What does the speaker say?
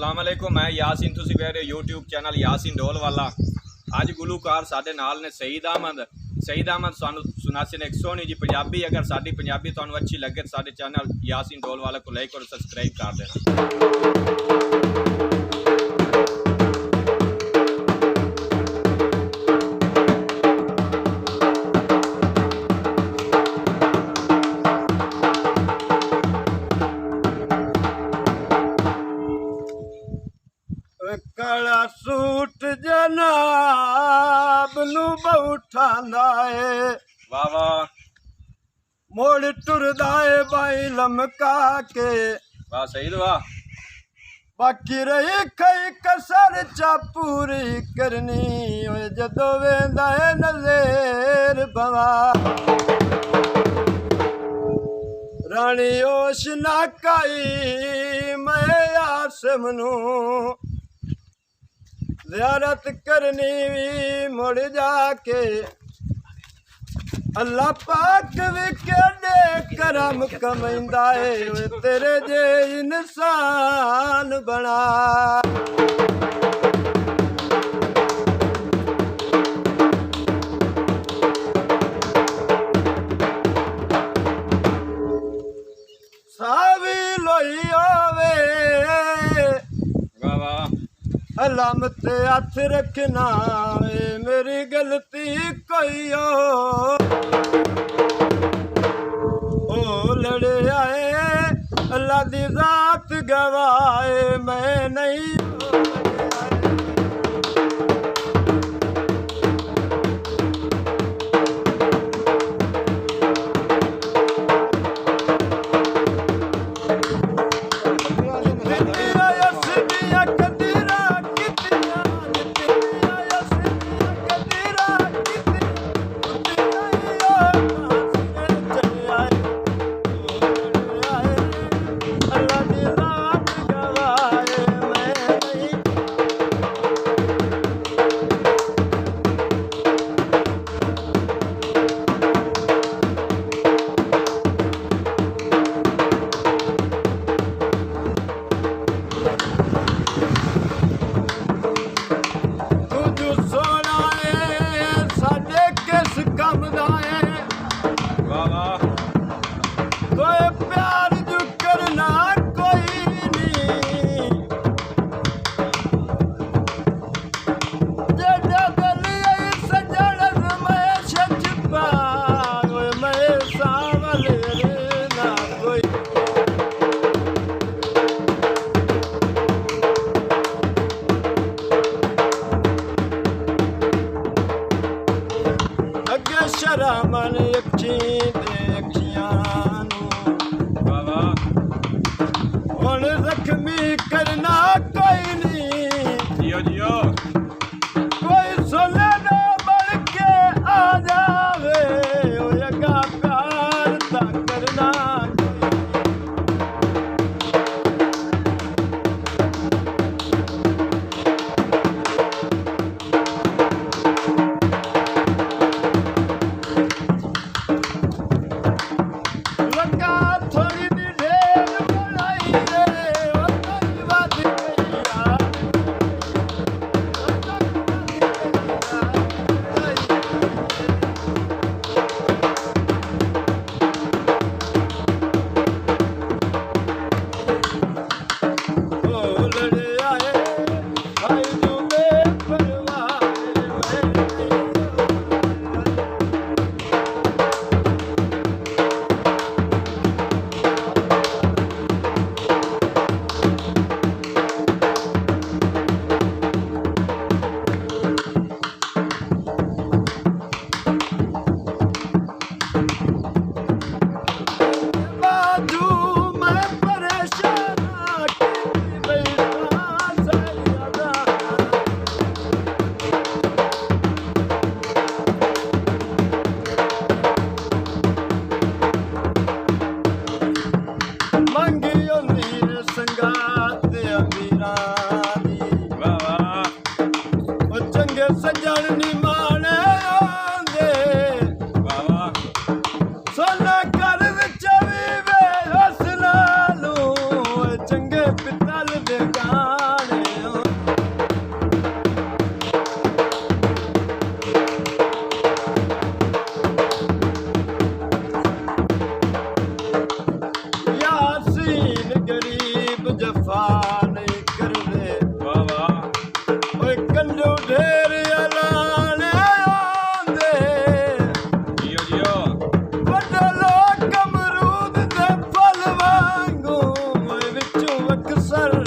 अस्सलाम वालेकुम। मैं यासीन, तुसी वेख रहे हो यूट्यूब चैनल यासीन ढोल वाला। अज गुलूकार साडे नाल ने सईद अहमद सानू सुनासे ने एक सोहनी जी पंजाबी। अगर साडी पंजाबी तुहानू अच्छी लगे तो साडे चैनल यासीन ढोल वाला को लाइक और सब्सक्राइब कर देना। काला सूट जनाब नू बहुठांदा है, वाह वाह मोड़ टुरदा है बाई लमका के। वाह सईद वाह। बाकी रही कई कसर चा पूरी करनी ओए जदों वेंदा है नज़ेर बवा। रानी ओश ना काई मैं आसम नू ज़ियारत करनी भी मुड़ जाके। अल्लाह पाक भी केडे करम कमैंदा है तेरे जे इंसान बना। सावी लोई होवे वाह वाह। अलाम ते हथ रखना मेरी गलती कोई ओ लड़े आए अल्लाह दी जात गवाए मैं नहीं। ਰਸੂਲ ਜਫਾ ਨਹੀਂ ਕਰਦੇ ਵਾਹ ਵਾਹ ਓਏ ਕੰਡੂ ਢੇਰ ਲਾਣੇ ਆਉਂਦੇ ਜਿਓ ਜਿਓ ਵੱਡੇ ਲੋਕ ਅਮਰੂਦ ਦੇ ਫਲ ਵਾਂਗੂ ਓਏ ਵਿੱਚੋਂ ਅਕਸਰ